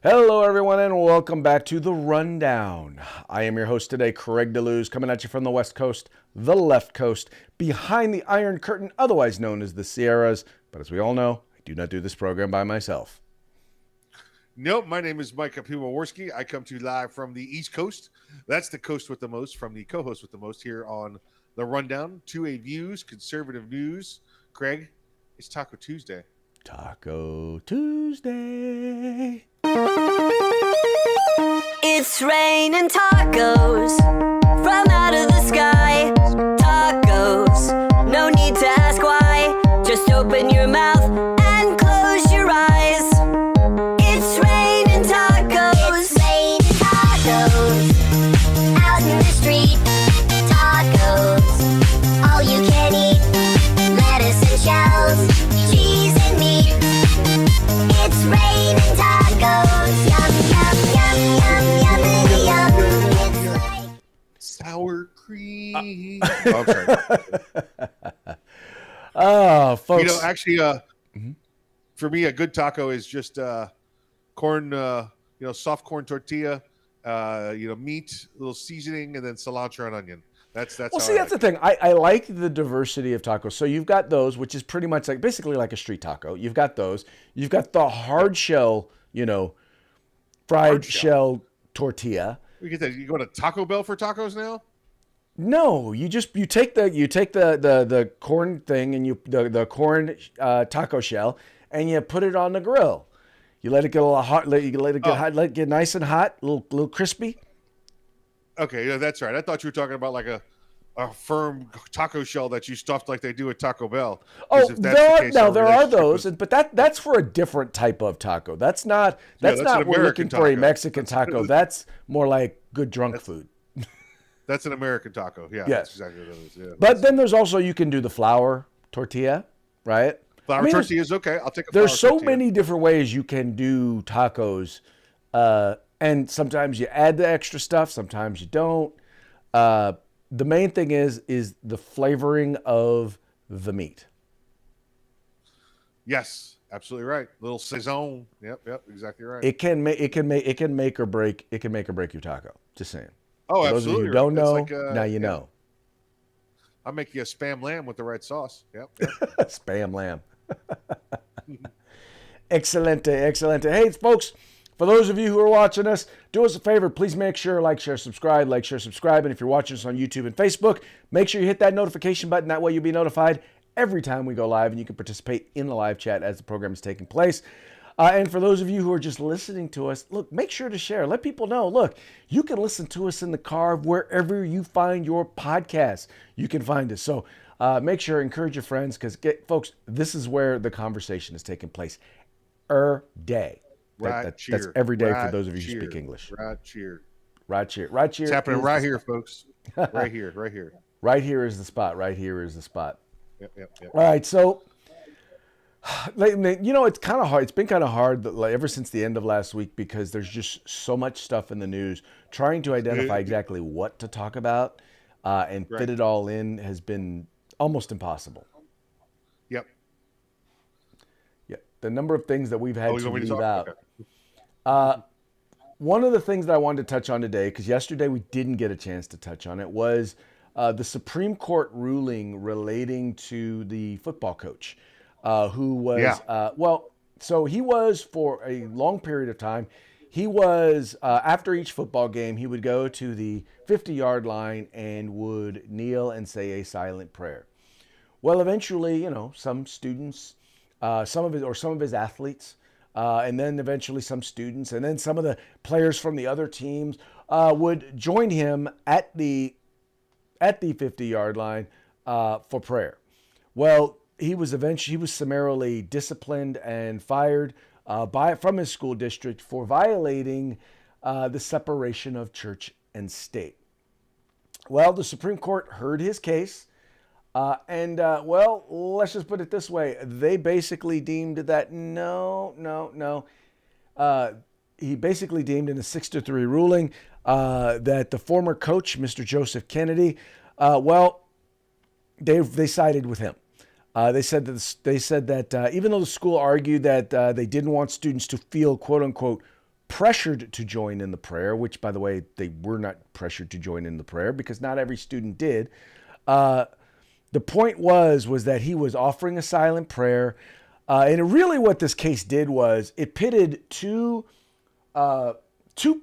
Hello, everyone, and welcome back to The Rundown. I am your host today, Craig DeLuz, coming at you from the West Coast, the left coast, behind the Iron Curtain, otherwise known as the Sierras. But as we all know, I do not do this program by myself. Nope, my name is Mike Piwowarski. I come to you live from the East Coast. That's the coast with the most, from the co-host with the most here on The Rundown. 2A Views, conservative news. Craig, it's Taco Tuesday. Taco Tuesday. It's raining tacos from out of the sky. Tacos, no need to ask why. Just open your mouth and close your eyes. It's raining tacos. It's raining tacos out in the street. Tacos, all you can eat. Lettuce and shells, cheese and meat. It's raining tacos. Yum, yum, yum, yum, yum, yum. It's like Sour cream. Oh, I'm sorry. Oh, folks. You know, actually, for me, a good taco is just corn, soft corn tortilla, meat, a little seasoning, and then cilantro and onion. That's Well, see, that's the thing. I like the diversity of tacos. So you've got those, which is pretty much basically like a street taco. You've got those. You've got the hard shell, fried shell tortilla. We get that. You go to Taco Bell for tacos now? No, you take the corn thing and the corn taco shell and you put it on the grill. You let it get a little hot. Let it get hot. Let it get nice and hot, little crispy. Okay, yeah, that's right. I thought you were talking about like a firm taco shell that you stuffed like they do at Taco Bell. Oh, there are those, but that's for a different type of taco. That's not we're looking for a Mexican taco. That's more like good drunk food. That's an American taco. Yeah, yes. That's exactly what it is. Yeah, but then there's also, you can do the flour tortilla, right? Flour tortilla is okay. I'll take a flour There's so tortilla. many different ways you can do tacos. And sometimes you add the extra stuff, sometimes you don't. The main thing is the flavoring of the meat. Yes, absolutely right. Little saison. Yep, exactly right. It can make or break your taco. Just saying. Oh, For those absolutely. of you who don't know, like, now you know. I'll make you a spam lamb with the right sauce. Yep. Spam lamb. Excelente. Hey, folks. For those of you who are watching us, do us a favor. Please make sure like, share, subscribe. And if you're watching us on YouTube and Facebook, make sure you hit that notification button. That way you'll be notified every time we go live, and you can participate in the live chat as the program is taking place. And for those of you who are just listening to us, look, make sure to share. Let people know, look, you can listen to us in the car wherever you find your podcast. You can find us. So make sure, encourage your friends, because, folks, this is where the conversation is taking place day. That's every day for those of you who speak English. Right cheer. It's happening right here, folks. Right here. Right here is the spot. Yep. All right, so it's kind of hard. It's been kind of hard ever since the end of last week, because there's just so much stuff in the news. Trying to identify exactly what to talk about and fit it all in has been almost impossible. Yep. Yeah, the number of things that we've had to leave out. Okay. One of the things that I wanted to touch on today, because yesterday we didn't get a chance to touch on it, was the Supreme Court ruling relating to the football coach who was, so he was, for a long period of time, he was, after each football game, he would go to the 50-yard line and would kneel and say a silent prayer. Well, eventually, some students, some of his athletes, and then eventually some students, and then some of the players from the other teams would join him at the 50-yard line for prayer. Well, he was summarily disciplined and fired from his school district for violating the separation of church and state. Well, the Supreme Court heard his case. Let's just put it this way. They basically deemed that no. He basically deemed in a 6-3 ruling that the former coach, Mr. Joseph Kennedy, they sided with him. They said that even though the school argued that they didn't want students to feel, quote unquote, pressured to join in the prayer, which, by the way, they were not pressured to join in the prayer because not every student did. The point was that he was offering a silent prayer. And really what this case did was it pitted two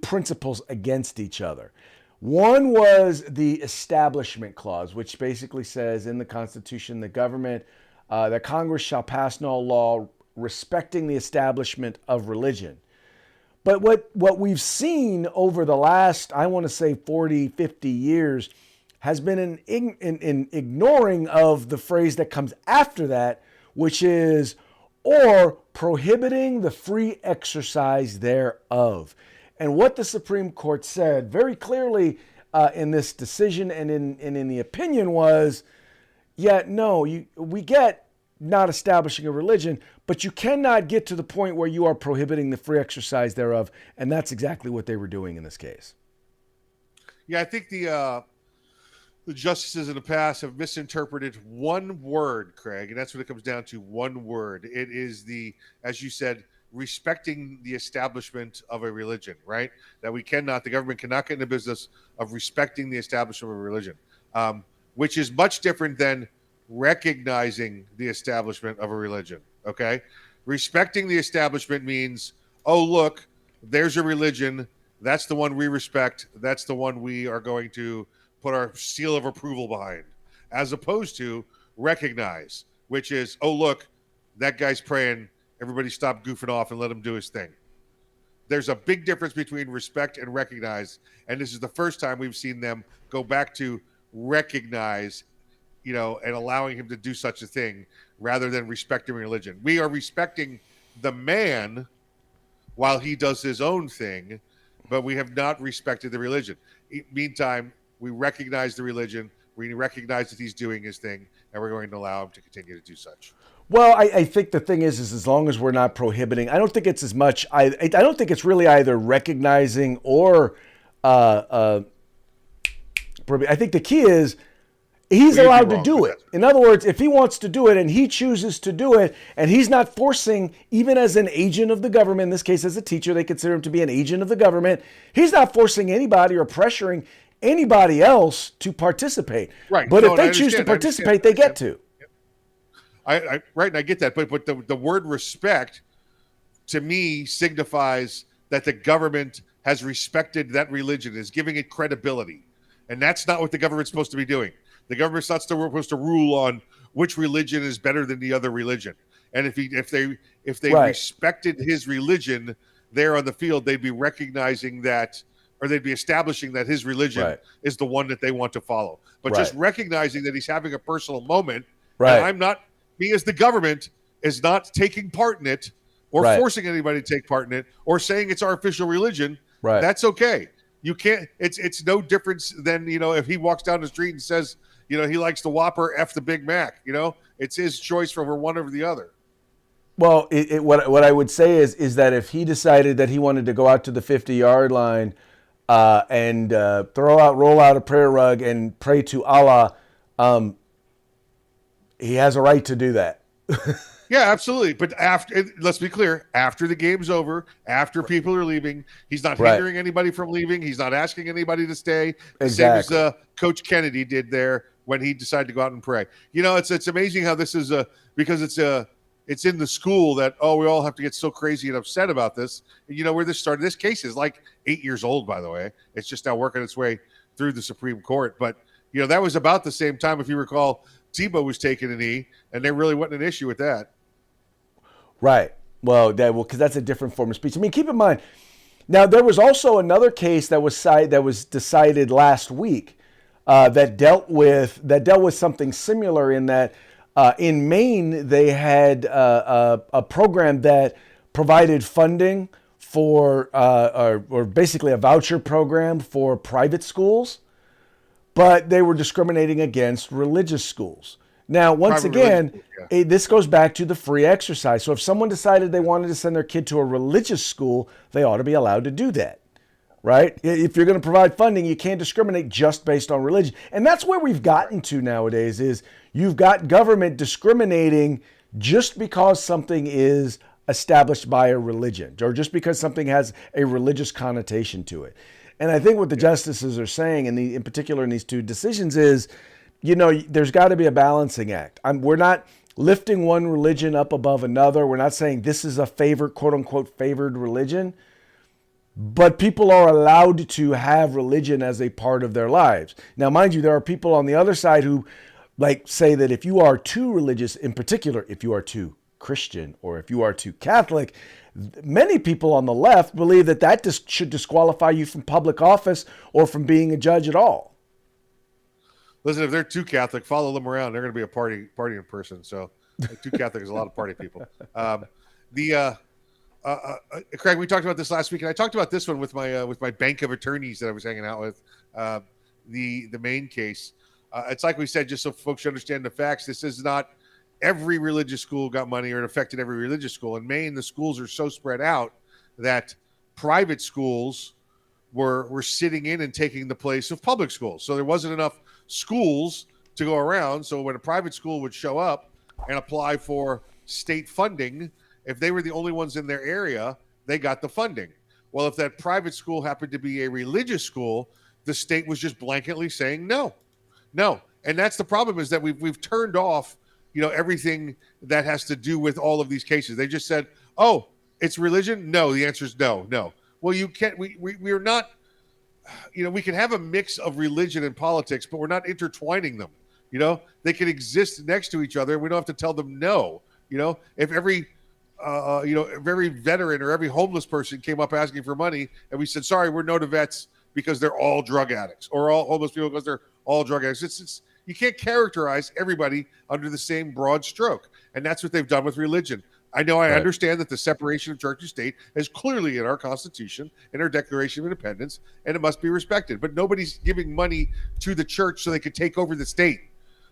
principles against each other. One was the Establishment Clause, which basically says in the Constitution, the government, that Congress shall pass no law respecting the establishment of religion. But what we've seen over the last, I want to say 40, 50 years, has been an ignoring of the phrase that comes after that, which is, or prohibiting the free exercise thereof. And what the Supreme Court said very clearly in this decision and in the opinion was, we get not establishing a religion, but you cannot get to the point where you are prohibiting the free exercise thereof. And that's exactly what they were doing in this case. Yeah, I think the justices in the past have misinterpreted one word, Craig, and that's what it comes down to, one word. It is as you said, respecting the establishment of a religion, right? That the government cannot get in the business of respecting the establishment of a religion, which is much different than recognizing the establishment of a religion, okay? Respecting the establishment means, oh, look, there's a religion. That's the one we respect. That's the one we are going to put our seal of approval behind, as opposed to recognize, which is, oh, look, that guy's praying. Everybody stop goofing off and let him do his thing. There's a big difference between respect and recognize. And this is the first time we've seen them go back to recognize, and allowing him to do such a thing rather than respecting religion. We are respecting the man while he does his own thing, but we have not respected the religion. Meantime, we recognize the religion, we recognize that he's doing his thing, and we're going to allow him to continue to do such. Well, I think the thing is as long as we're not prohibiting, I don't think it's as much, I don't think it's really either recognizing or, I think the key is he's allowed to do it. In other words, if he wants to do it and he chooses to do it, and he's not forcing, even as an agent of the government, in this case as a teacher, they consider him to be an agent of the government, he's not forcing anybody or pressuring anybody else to participate. Right. But if they choose to participate, they get to. Right, and I get that, but the word respect to me signifies that the government has respected that religion, is giving it credibility, and that's not what the government's supposed to be doing. The government's not supposed to rule on which religion is better than the other religion. And if they right. respected his religion there on the field, they'd be recognizing that, or they'd be establishing that his religion right. is the one that they want to follow. But right. just recognizing that he's having a personal moment, right. and me as the government is not taking part in it or right. forcing anybody to take part in it or saying it's our official religion. Right. That's okay. You can't, it's no difference than, if he walks down the street and says, he likes the Whopper, F the Big Mac, it's his choice for one over the other. Well, what I would say is that if he decided that he wanted to go out to the 50-yard line and roll out a prayer rug and pray to Allah, he has a right to do that. Yeah, absolutely. But let's be clear, after the game's over, after people are leaving, he's not hindering anybody from leaving. He's not asking anybody to stay. Exactly. Same as Coach Kennedy did there when he decided to go out and pray. It's amazing how this is because it's in the school that, we all have to get so crazy and upset about this. And where this started. This case is like 8 years old, by the way. It's just now working its way through the Supreme Court. But, that was about the same time, if you recall, Tebow was taking a knee, and there really wasn't an issue with that. Right. Well, because that's a different form of speech. I mean, keep in mind, now there was also another case that was decided last week that dealt with something similar in that in Maine they had a program that provided funding for or basically a voucher program for private schools, but they were discriminating against religious schools. Now, once again, this goes back to the free exercise. So if someone decided they wanted to send their kid to a religious school, they ought to be allowed to do that, right? If you're going to provide funding, you can't discriminate just based on religion. And that's where we've gotten to nowadays is you've got government discriminating just because something is established by a religion or just because something has a religious connotation to it. And I think what the justices are saying, in particular in these two decisions, is, there's got to be a balancing act. We're not lifting one religion up above another. We're not saying this is a favored, quote unquote, favored religion. But people are allowed to have religion as a part of their lives. Now, mind you, there are people on the other side who say that if you are too religious, in particular, if you are too Christian or if you are too Catholic, many people on the left believe that should disqualify you from public office or from being a judge at all. Listen, if they're too Catholic, follow them around. They're going to be a partying person. So too Catholic is a lot of party people. Craig, we talked about this last week, and I talked about this one with my bank of attorneys that I was hanging out with. The main case. It's like we said, just so folks understand the facts. This is not every religious school got money, or it affected every religious school. In Maine, the schools are so spread out that private schools were sitting in and taking the place of public schools. So there wasn't enough schools to go around. So when a private school would show up and apply for state funding, if they were the only ones in their area, they got the funding. Well, if that private school happened to be a religious school, the state was just blanketly saying no. And that's the problem, is that we've turned off, everything that has to do with all of these cases. They just said, oh, it's religion? No, the answer is no. Well, you can't, we're not, we can have a mix of religion and politics, but we're not intertwining them. They can exist next to each other. We don't have to tell them no. If every veteran or every homeless person came up asking for money and we said, sorry, we're no to vets because they're all drug addicts, or all homeless people because they're all drug addicts. It's you can't characterize everybody under the same broad stroke. And that's what they've done with religion. I understand that the separation of church and state is clearly in our Constitution, in our Declaration of Independence, and it must be respected. But nobody's giving money to the church so they could take over the state.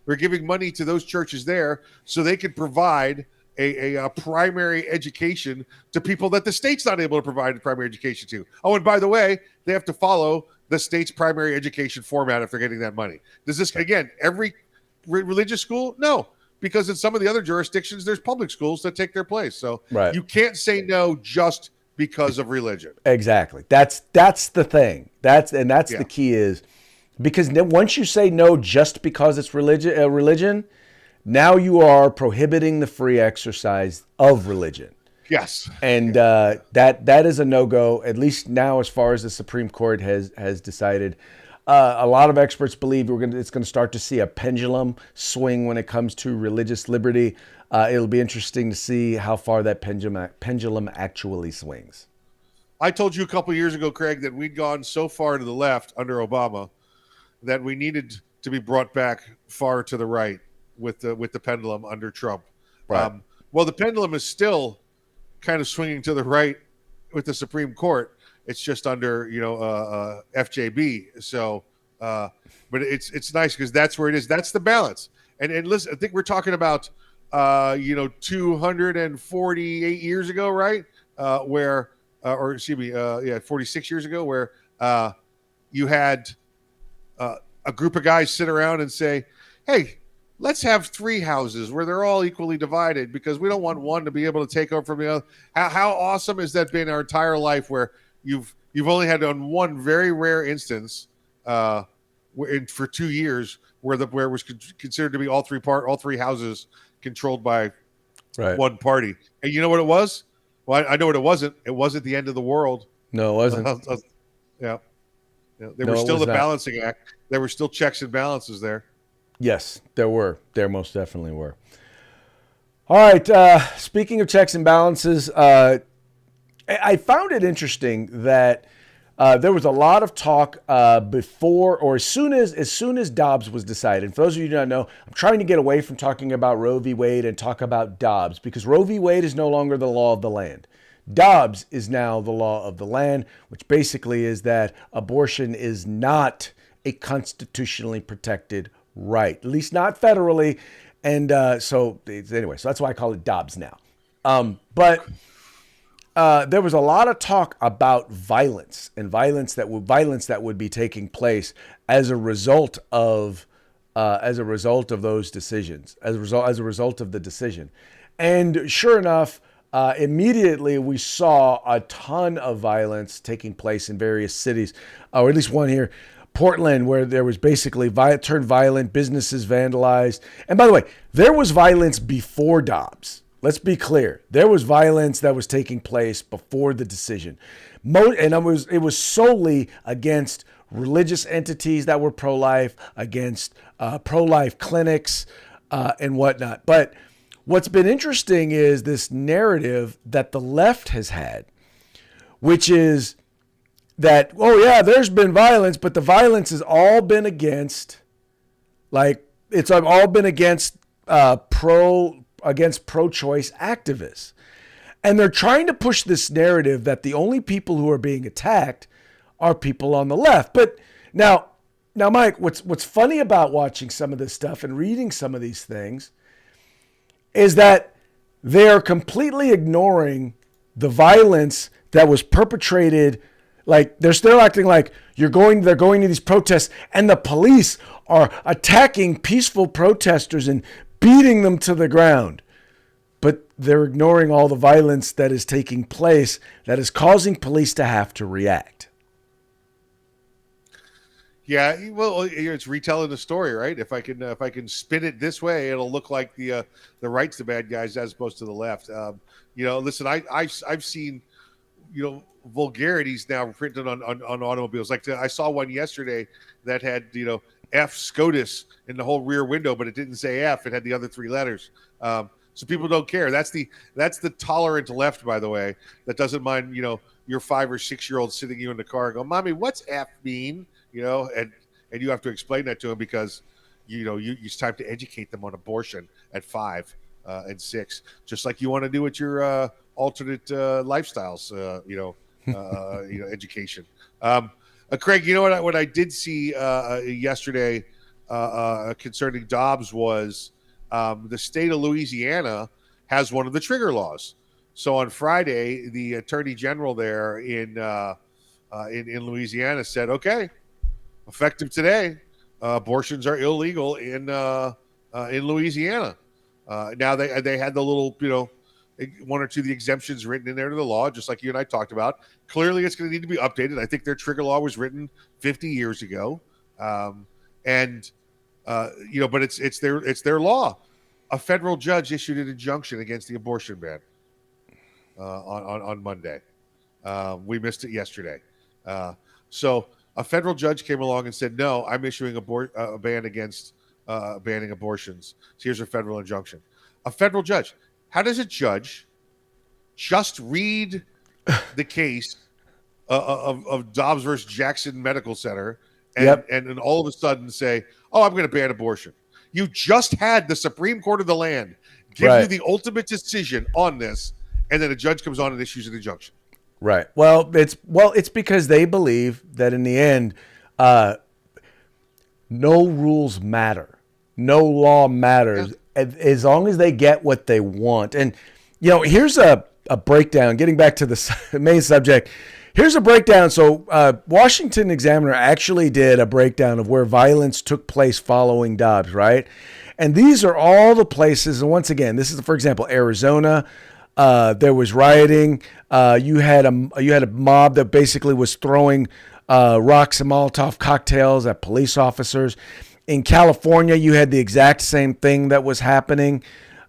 We're giving money to those churches there so they could provide a primary education to people that the state's not able to provide a primary education to. Oh, and by the way, they have to follow the state's primary education format if they're getting that money. Does this, again, every religious school? No, because in some of the other jurisdictions, there's public schools that take their place. So you can't say no just because of religion. Exactly. That's the thing. That's the key, is because once you say no just because it's religion, now you are prohibiting the free exercise of religion. Yes. And that is a no-go, at least now, as far as the Supreme Court has decided. A lot of experts believe it's going to start to see a pendulum swing when it comes to religious liberty. It'll be interesting to see how far that pendulum actually swings. I told you a couple of years ago, Craig, that we'd gone so far to the left under Obama that we needed to be brought back far to the right with the pendulum under Trump. Right. Well, the pendulum is still kind of swinging to the right with the Supreme Court. It's just under FJB. So, but it's nice because that's where it is. That's the balance. And listen, I think we're talking about 248 years ago, right? 46 years ago, where you had a group of guys sit around and say, hey, let's have 3 houses where they're all equally divided because we don't want one to be able to take over from the other. How awesome has that been our entire life, where you've only had on one very rare instance for 2 years where it was considered to be all three houses controlled by one party. And you know what it was? Well, I know what it wasn't. It wasn't the end of the world. No, it wasn't. Yeah. There were still the balancing act. There were still checks and balances there. Yes, there were. There most definitely were. All right. Speaking of checks and balances, I found it interesting that there was a lot of talk before, or as soon as Dobbs was decided. And for those of you who do not know, I'm trying to get away from talking about Roe v. Wade and talk about Dobbs, because Roe v. Wade is no longer the law of the land. Dobbs is now the law of the land, which basically is that abortion is not a constitutionally protected right, at least not federally. And so that's why I call it Dobbs now. But there was a lot of talk about violence that would be taking place as a result of those decisions, as a result of the decision. And sure enough, immediately we saw a ton of violence taking place in various cities, or at least one here, Portland, where there was basically turned violent, businesses vandalized. And by the way, there was violence before Dobbs. Let's be clear. There was violence that was taking place before the decision. And it was solely against religious entities that were pro-life, against pro-life clinics and whatnot. But what's been interesting is this narrative that the left has had, which is that, oh yeah, there's been violence, but the violence has all been against, it's all been against pro-choice activists. And they're trying to push this narrative that the only people who are being attacked are people on the left. But now, Mike, what's funny about watching some of this stuff and reading some of these things is that they're completely ignoring the violence that was perpetrated. Like, they're still acting like they're going to these protests and the police are attacking peaceful protesters and beating them to the ground. But they're ignoring all the violence that is taking place that is causing police to have to react. Yeah, well, it's retelling the story, right? If I can spin it this way, it'll look like the right's the bad guys as opposed to the left. Listen, I've seen, vulgarities now printed on automobiles. Like I saw one yesterday that had F SCOTUS in the whole rear window, but it didn't say F. It had the other three letters. So people don't care. That's the tolerant left, by the way, that doesn't mind your 5 or 6 year old sitting you in the car and go, "Mommy, what's F mean?" And you have to explain that to them because it's time to educate them on abortion at 5 and 6, just like you want to do with your alternate lifestyles, education. Craig, what I did see yesterday concerning Dobbs was the state of Louisiana has one of the trigger laws. So on Friday, the attorney general there in Louisiana said, okay, effective today, abortions are illegal in Louisiana. Now they had the little, one or two of the exemptions written in there to the law, just like you and I talked about. Clearly, it's going to need to be updated. I think their trigger law was written 50 years ago, but it's their law. A federal judge issued an injunction against the abortion ban on Monday. We missed it yesterday. So a federal judge came along and said, no, I'm issuing a ban against banning abortions. So here's a federal injunction. A federal judge. How does a judge just read the case of Dobbs versus Jackson Medical Center and all of a sudden say, oh, I'm going to ban abortion? You just had the Supreme Court of the land give you the ultimate decision on this, and then a judge comes on and issues an injunction. Right. Well, it's because they believe that in the end, no rules matter, no law matters, as long as they get what they want. And here's a breakdown. Getting back to the main subject, here's a breakdown. So Washington Examiner actually did a breakdown of where violence took place following Dobbs, right? And these are all the places. And once again, this is, for example, Arizona. There was rioting. You had a mob that basically was throwing rocks and Molotov cocktails at police officers. In California, you had the exact same thing that was happening,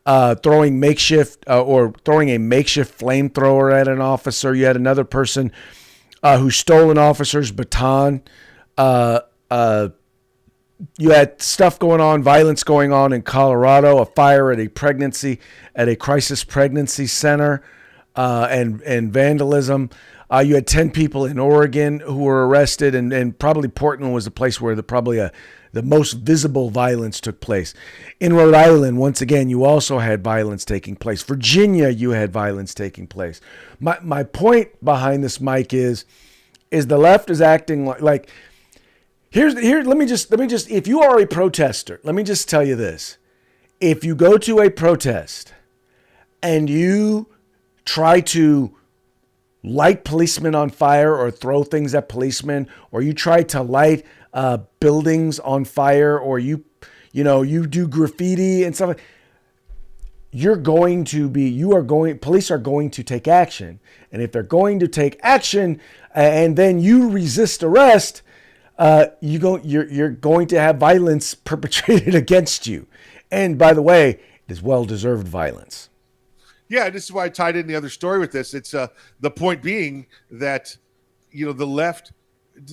throwing a makeshift flamethrower at an officer. You had another person who stole an officer's baton. You had stuff going on, violence going on in Colorado, a fire at a crisis pregnancy center, and vandalism. You had 10 people in Oregon who were arrested, and probably Portland was the place where the most visible violence took place. In Rhode Island, once again, you also had violence taking place. Virginia, you had violence taking place. My point behind this, Mike, is the left is acting like let me just if you are a protester, let me just tell you this. If you go to a protest and you try to light policemen on fire or throw things at policemen, or you try to light buildings on fire, or you do graffiti and stuff, police are going to take action. And if they're going to take action and then you resist arrest, you're going to have violence perpetrated against you. And by the way, it is well-deserved violence. Yeah, this is why I tied in the other story with this. It's the point being that, the left,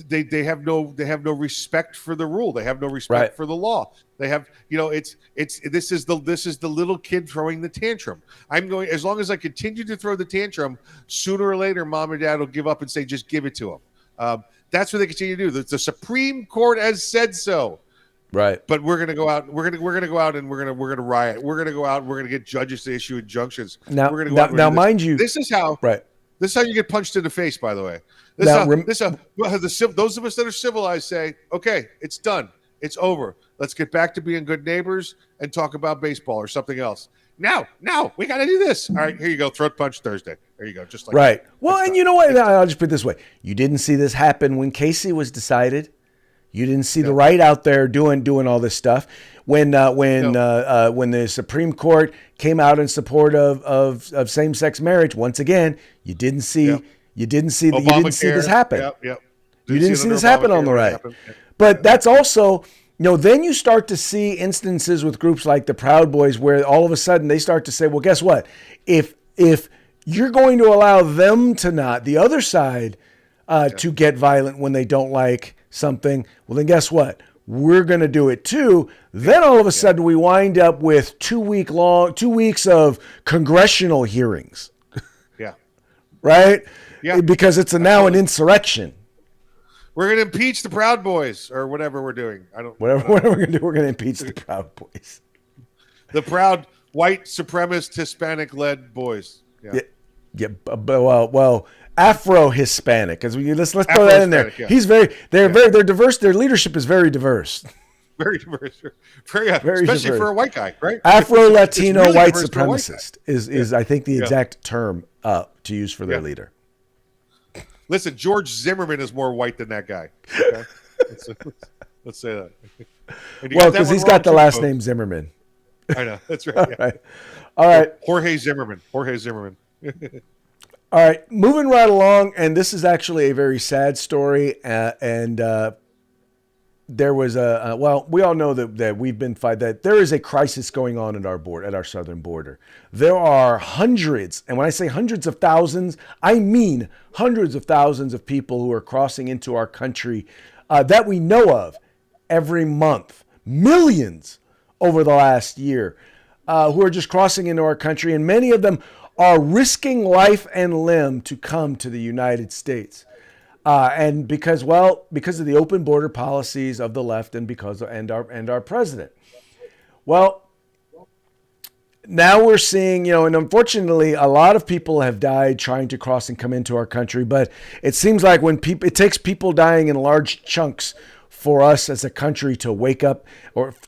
they have no respect for the rule. They have no respect for the law. They have, this is the little kid throwing the tantrum. As long as I continue to throw the tantrum, sooner or later, mom and dad will give up and say, just give it to them. That's what they continue to do. The Supreme Court has said so. Right. But we're going to go out. We're going to go out and we're going to riot. We're going to go out. And we're going to get judges to issue injunctions. Now, we're going to go now mind you, this is how. Right. This is how you get punched in the face. By the way, those of us that are civilized say, "Okay, it's done. It's over. Let's get back to being good neighbors and talk about baseball or something else." Now, we got to do this. All right, here you go. Throat punch Thursday. There you go. Just like right. That. Well, and you know what? I'll just put it this way: you didn't see this happen when Casey was decided. You didn't see the right out there doing all this stuff when the Supreme Court came out in support of same-sex marriage. Once again, you didn't see this happen. Yep. You didn't see this happen on the right. But that's also, then you start to see instances with groups like the Proud Boys where all of a sudden they start to say, well, guess what? If you're going to allow them to not, the other side, to get violent when they don't like something, well, then guess what? We're going to do it too. Then all of a sudden we wind up with 2 weeks of congressional hearings. Yeah. Right? Yeah. Because it's now an insurrection. We're going to impeach the Proud Boys or whatever we're doing. Whatever we're going to do, we're going to impeach the Proud Boys. The proud white supremacist Hispanic-led boys. Yeah. Well, Afro-Hispanic, because let's throw that in there. Yeah. They're diverse. Their leadership is very diverse. Very diverse. Very especially diverse. For a white guy, right? Afro-Latino really white supremacist is I think the exact term to use for their leader. Listen, George Zimmerman is more white than that guy. Okay? let's say that. Well, because he's got the last name Zimmerman. I know. That's right. Yeah. All right. Jorge Zimmerman. All right, moving right along, and this is actually a very sad story. And there was we all know that we've been fighting that there is a crisis going on at our southern border. There are hundreds, and when I say hundreds of thousands, I mean hundreds of thousands of people who are crossing into our country that we know of every month. Millions over the last year who are just crossing into our country, and many of them are risking life and limb to come to the United States. And because of the open border policies of the left and our president. Well, now we're seeing, and unfortunately a lot of people have died trying to cross and come into our country, but it seems like it takes people dying in large chunks for us as a country to wake up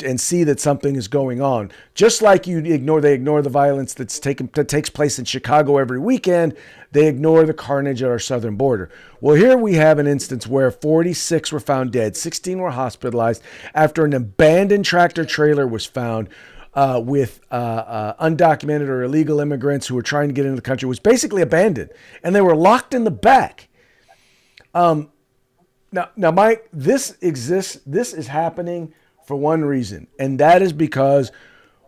and see that something is going on. Just like they ignore the violence that takes place in Chicago every weekend, they ignore the carnage at our southern border. Well, here we have an instance where 46 were found dead, 16 were hospitalized after an abandoned tractor trailer was found with undocumented or illegal immigrants who were trying to get into the country. It was basically abandoned, and they were locked in the back. Now, Mike, this is happening for one reason, and that is because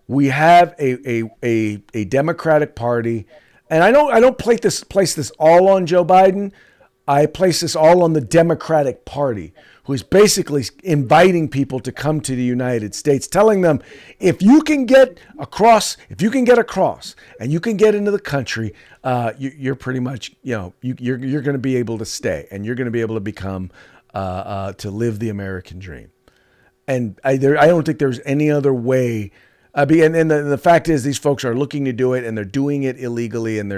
we have a Democratic Party, and I don't place this all on Joe Biden. I place this all on the Democratic Party, who is basically inviting people to come to the United States, telling them, if you can get across, and you can get into the country, you're pretty much, you're going to be able to stay, and you're going to be able to become to live the American dream. And I don't think there's any other way. And the fact is, these folks are looking to do it, and they're doing it illegally, and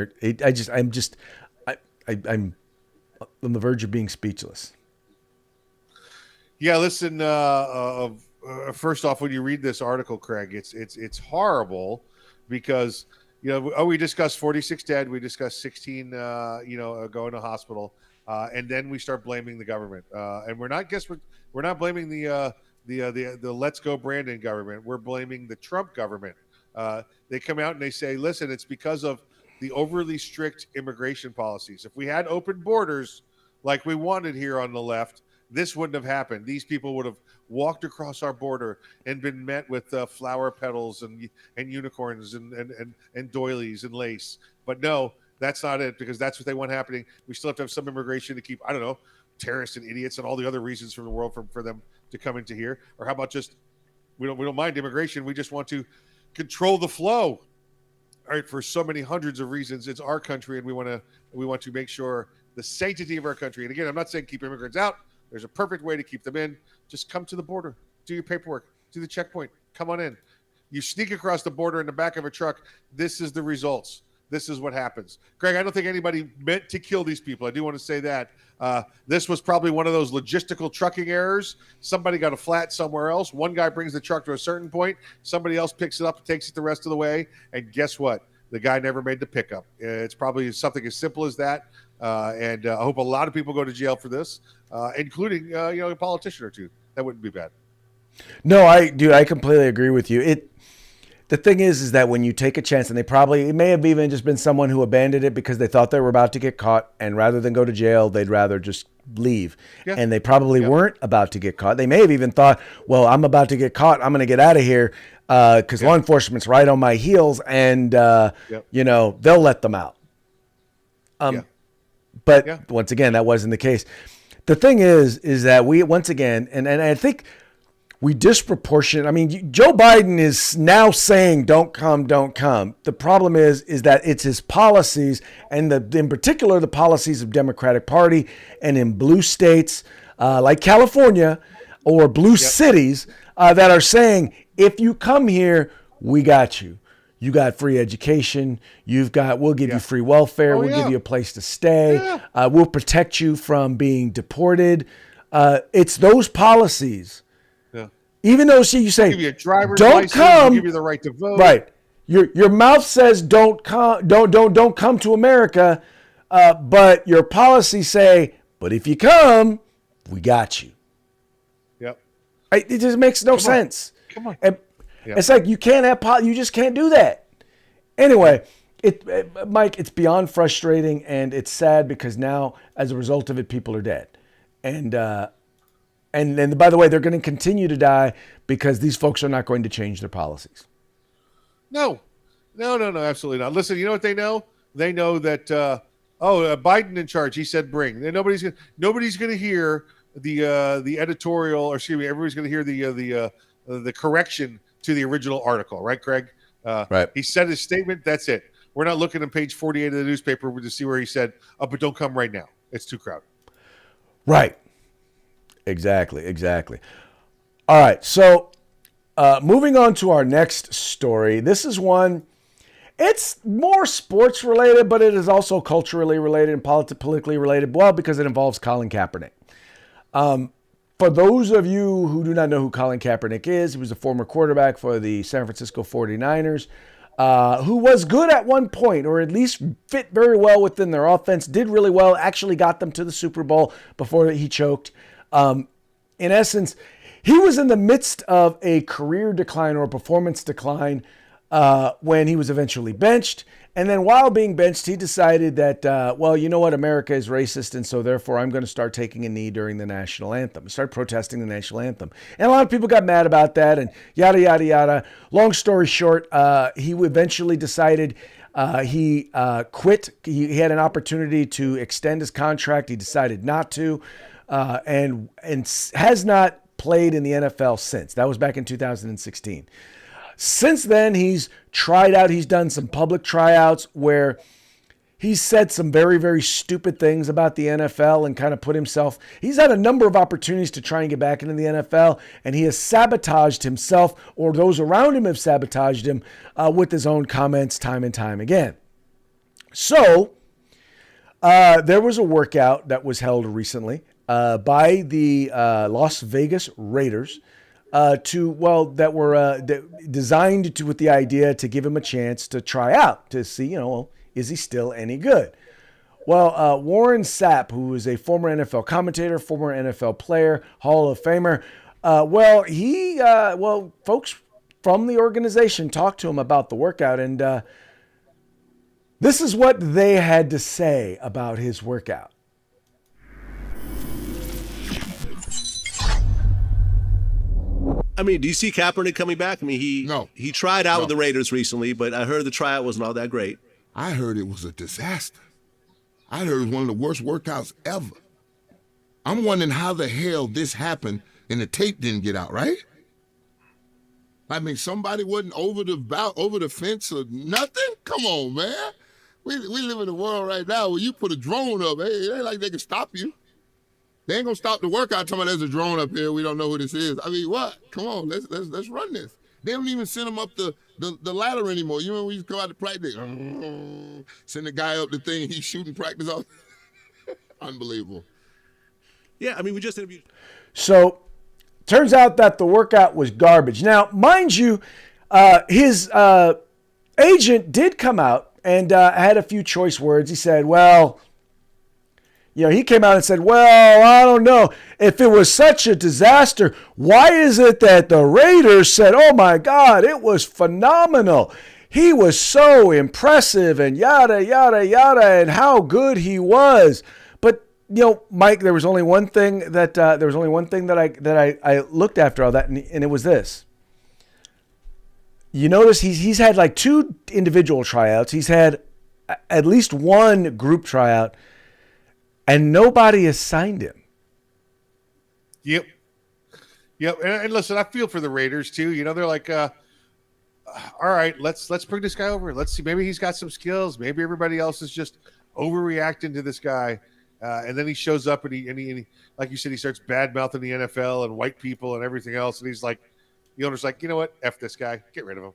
I'm on the verge of being speechless. Yeah, listen. First off, when you read this article, Craig, it's horrible because we discussed 46 dead, we discussed 16 going to hospital, and then we start blaming the government, and we're not blaming the Let's Go Brandon government. We're blaming the Trump government They come out and they say, listen, it's because of the overly strict immigration policies. If we had open borders like we wanted here on the left, this wouldn't have happened. These people would have walked across our border and been met with flower petals and unicorns and doilies and lace. But no, that's not it, because that's what they want happening. We still have to have some immigration to keep, I don't know, terrorists and idiots and all the other reasons from the world for them to come into here. Or how about just we don't mind immigration. We just want to control the flow. All right, for so many hundreds of reasons. It's our country, and we want to make sure the sanctity of our country. And again, I'm not saying keep immigrants out. There's a perfect way to keep them in. Just come to the border, do your paperwork, do the checkpoint, come on in. You sneak across the border in the back of a truck. This is the results. This is what happens. Greg, I don't think anybody meant to kill these people. I do want to say that. This was probably one of those logistical trucking errors. Somebody got a flat somewhere else. One guy brings the truck to a certain point. Somebody else picks it up and takes it the rest of the way. And guess what? The guy never made the pickup. It's probably something as simple as that. And I hope a lot of people go to jail for this, including a politician or two. That wouldn't be bad. No, I completely agree with you. The thing is that when you take a chance, and it may have even just been someone who abandoned it because they thought they were about to get caught, and rather than go to jail, they'd rather just leave. Yeah. And they probably weren't about to get caught. They may have even thought, well, I'm about to get caught. I'm going to get out of here because law enforcement's right on my heels, and they'll let them out. But once again, that wasn't the case. The thing is that we, once again, and I think we disproportionate. I mean, Joe Biden is now saying, don't come, don't come. The problem is that it's his policies, and in particular, the policies of Democratic Party and in blue states like California or blue cities that are saying, if you come here, we got you. You got free education. We'll give you free welfare. We'll give you a place to stay. We'll protect you from being deported. It's those policies. Even though you say, give you a driver's don't license, come, give you the right to vote. Right. Your mouth says don't come, don't come to America, but your policies say, but if you come, we got you. Yep. It just makes no sense. Come on. And it's like you just can't do that. Anyway, Mike, it's beyond frustrating, and it's sad because now, as a result of it, people are dead, and by the way, they're going to continue to die because these folks are not going to change their policies. No, absolutely not. Listen, you know what they know? They know that Biden in charge. He said bring. And nobody's going to hear the editorial, or excuse me, everybody's going to hear the correction to the original article, right, Greg? Right. He said his statement. That's it. We're not looking at page 48 of the newspaper to see where he said, but don't come right now. It's too crowded. Right. Exactly. All right. So moving on to our next story. This is one, it's more sports related, but it is also culturally related and politically related. Well, because it involves Colin Kaepernick. For those of you who do not know who Colin Kaepernick is, he was a former quarterback for the San Francisco 49ers, who was good at one point, or at least fit very well within their offense, did really well, actually got them to the Super Bowl before he choked. In essence, he was in the midst of a career decline or a performance decline when he was eventually benched. And then while being benched, he decided that, well, you know what? America is racist, and so therefore I'm going to start taking a knee during the national anthem, start protesting the national anthem. And a lot of people got mad about that and yada, yada, yada. Long story short, he eventually decided he quit. He had an opportunity to extend his contract. He decided not to. And has not played in the NFL since. That was back in 2016. Since then, he's tried out. He's done some public tryouts where he's said some very, very stupid things about the NFL and kind of put himself. He's had a number of opportunities to try and get back into the NFL, and he has sabotaged himself, or those around him have sabotaged him with his own comments time and time again. So there was a workout that was held recently by the Las Vegas Raiders that were designed with the idea to give him a chance to try out to see, is he still any good? Well, Warren Sapp, who is a former NFL commentator, former NFL player, Hall of Famer, folks, from the organization talked to him about the workout, and this is what they had to say about his workout. I mean, do you see Kaepernick coming back? I mean, he tried out with the Raiders recently, but I heard the tryout wasn't all that great. I heard it was a disaster. I heard it was one of the worst workouts ever. I'm wondering how the hell this happened and the tape didn't get out, right? I mean, somebody wasn't over the fence or nothing? Come on, man. We live in a world right now where you put a drone up. Hey, it ain't like they can stop you. They ain't gonna stop the workout talking about there's a drone up here. We don't know who this is. I mean, what? Come on, let's run this. They don't even send them up the ladder anymore. You remember when you go out to practice? Send the guy up the thing, he's shooting practice off. Unbelievable. Yeah, I mean, we just interviewed. So, turns out that the workout was garbage. Now, mind you, his agent did come out and had a few choice words. He said, well, he came out and said, well, I don't know. If it was such a disaster, why is it that the Raiders said, oh, my God, it was phenomenal. He was so impressive and yada, yada, yada, and how good he was. But, Mike, there was only one thing that I looked after all that, and it was this. You notice he's had like 2 individual tryouts. He's had at least 1 group tryout, and nobody has signed him. Yep. And listen, I feel for the Raiders too. They're like, all right, let's bring this guy over. Let's see. Maybe he's got some skills. Maybe everybody else is just overreacting to this guy. And then he shows up and he, like you said, he starts bad mouthing the NFL and white people and everything else. And he's like, the owner's like, you know what? F this guy. Get rid of him.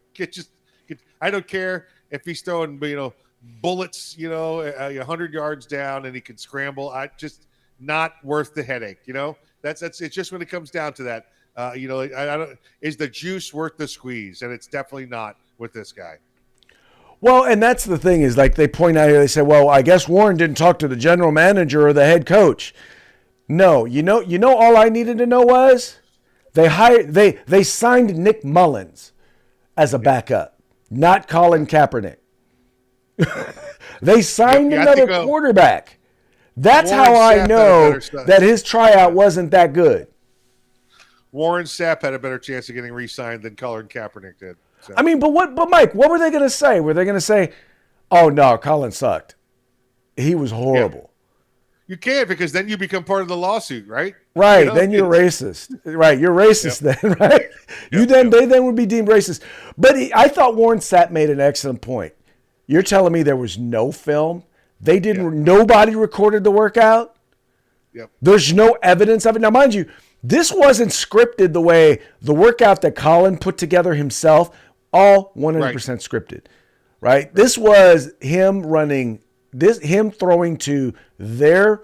I don't care if he's throwing, bullets, 100 yards down and he can scramble. I just not worth the headache. That's it's just when it comes down to that. I don't. Is the juice worth the squeeze? And it's definitely not with this guy. Well, and that's the thing is, like they point out here, they say, well, I guess Warren didn't talk to the general manager or the head coach. No, all I needed to know was they signed Nick Mullins as a backup, not Colin Kaepernick. They signed another quarterback. That's Warren how I Sapp know that his tryout wasn't that good. Warren Sapp had a better chance of getting re-signed than Colin Kaepernick did. So. I mean, but Mike, what were they going to say? Were they going to say, oh, no, Colin sucked. He was horrible. Yeah. You can't, because then you become part of the lawsuit, right? Right. Then you're racist. Right. You're racist then, right? They then would be deemed racist. But I thought Warren Sapp made an excellent point. You're telling me there was no film? They didn't. Nobody recorded the workout? Yep. There's no evidence of it. Now, mind you, this wasn't scripted the way the workout that Colin put together himself, all 100% scripted, right? This was him him throwing to their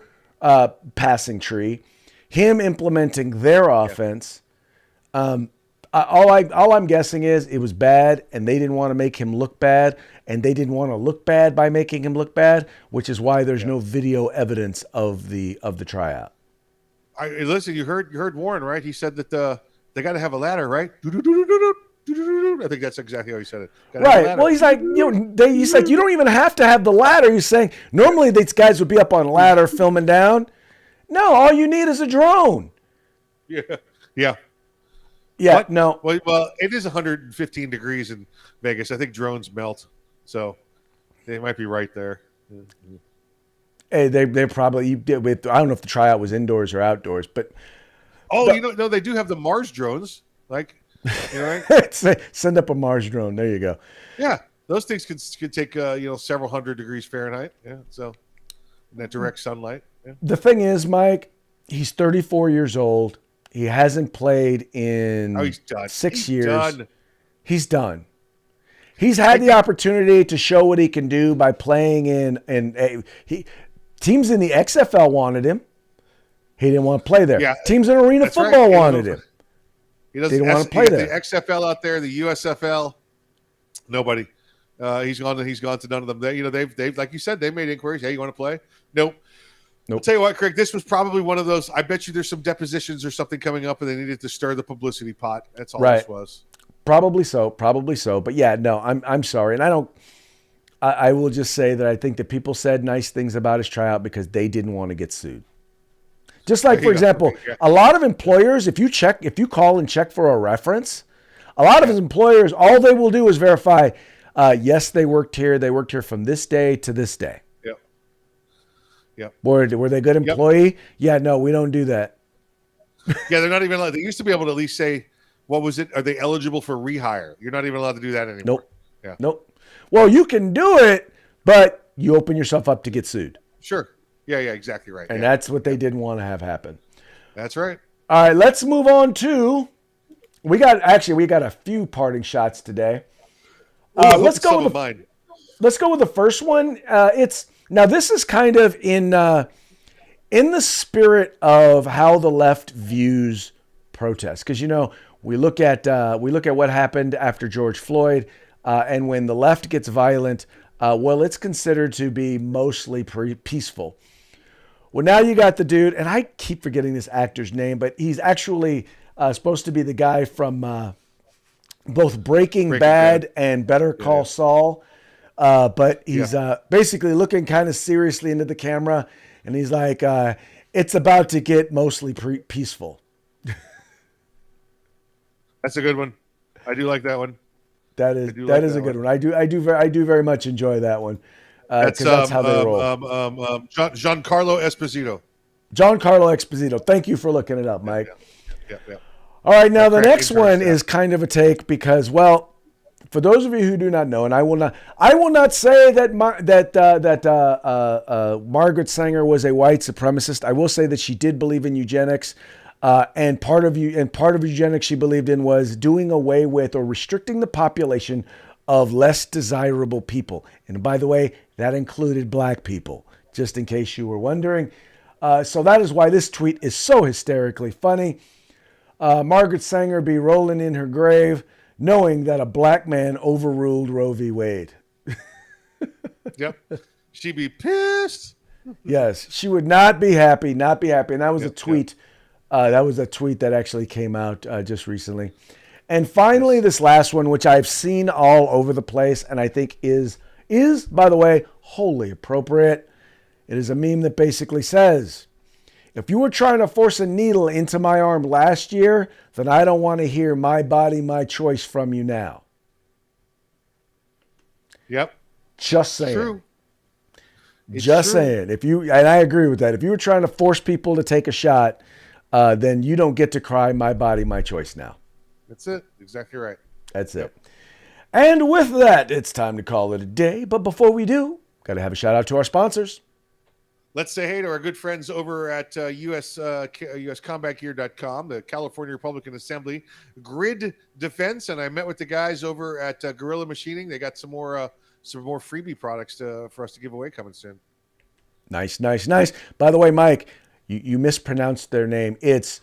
passing tree, him implementing their offense. All I'm guessing is it was bad, and they didn't want to make him look bad, and they didn't want to look bad by making him look bad, which is why there's no video evidence of the tryout. Listen, you heard Warren, right? He said that they got to have a ladder, right? I think that's exactly how he said it. Right. Well, he's like, he's like, you don't even have to have the ladder. He's saying normally these guys would be up on a ladder filming down. No, all you need is a drone. Yeah. Yeah, no. Well, it is 115 degrees in Vegas. I think drones melt, so they might be right there. Hey, they probably. I don't know if the tryout was indoors or outdoors, but no, they do have the Mars drones. Like, right? Send up a Mars drone. There you go. Yeah, those things could take several hundred degrees Fahrenheit. Yeah, so in that direct sunlight. Yeah. The thing is, Mike, he's 34 years old. He hasn't played in 6 years. He's done. He's had the opportunity to show what he can do by playing teams in the XFL wanted him. He didn't want to play there. Yeah, teams in arena football wanted him. He didn't want to play there. The XFL out there, the USFL, nobody. He's gone to none of them. They've like you said, they made inquiries. Hey, you want to play? Nope. I'll tell you what, Craig, this was probably one of those. I bet you there's some depositions or something coming up, and they needed to stir the publicity pot. That's all this was. Probably so. But yeah, no, I'm sorry. And I will just say that I think that people said nice things about his tryout because they didn't want to get sued. Just like, for example, a lot of employers, if you call and check for a reference, a lot of his employers, all they will do is verify, yes, they worked here from this day to this day. Yep. Were they a good employee? Yep. Yeah, no, we don't do that. Yeah, they're not even allowed. They used to be able to at least say, what was it? Are they eligible for rehire? You're not even allowed to do that anymore. Nope. Yeah. Nope. Well, you can do it, but you open yourself up to get sued. Sure. Yeah, exactly right. And that's what they didn't want to have happen. That's right. All right, let's move on to. We got a few parting shots today. Let's go with the first one. This is kind of in the spirit of how the left views protests, because we look at what happened after George Floyd, and when the left gets violent, it's considered to be mostly peaceful. Well, now you got the dude, and I keep forgetting this actor's name, but he's actually supposed to be the guy from both Breaking Bad and Better Call Saul. But he's basically looking kind of seriously into the camera, and he's like, it's about to get mostly peaceful. That's a good one. I do like that one. That is a good one. I do very much enjoy that one. That's how they roll. Giancarlo Esposito. Giancarlo Esposito. Thank you for looking it up, Mike. Yeah. All right, now the next one is kind of a take because, well, for those of you who do not know, and I will not say that Margaret Sanger was a white supremacist. I will say that she did believe in eugenics, and part of eugenics she believed in was doing away with or restricting the population of less desirable people. And by the way, that included black people, just in case you were wondering. So that is why this tweet is so hysterically funny. Margaret Sanger be rolling in her grave, knowing that a black man overruled Roe v. Wade. Yep. She'd be pissed. Yes, she would not be happy. And that was a tweet. That was a tweet that actually came out just recently. And finally, this last one, which I've seen all over the place, and I think is, by the way, wholly appropriate. It is a meme that basically says, if you were trying to force a needle into my arm last year, then I don't want to hear my body, my choice from you now. Yep. Just saying. True. Just saying. And I agree with that. If you were trying to force people to take a shot, then you don't get to cry my body, my choice now. That's it. Exactly right. That's it. And with that, it's time to call it a day. But before we do, got to have a shout out to our sponsors. Let's say hey to our good friends over at USCombatGear.com, the California Republican Assembly Grid Defense, and I met with the guys over at Gorilla Machining. They got some more freebie products for us to give away coming soon. Nice. By the way, Mike, you mispronounced their name. It's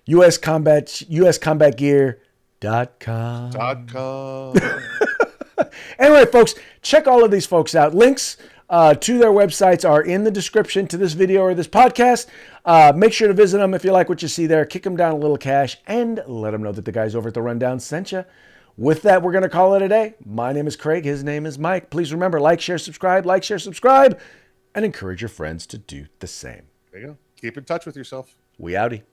USCombatGear.com. Anyway, folks, check all of these folks out. Links to their websites are in the description to this video or this podcast. Make sure to visit them if you like what you see there. Kick them down a little cash and let them know that the guys over at the Rundown sent you. With that, we're going to call it a day. My name is Craig. His name is Mike. Please remember, like, share, subscribe, and encourage your friends to do the same. There you go. Keep in touch with yourself. We outie.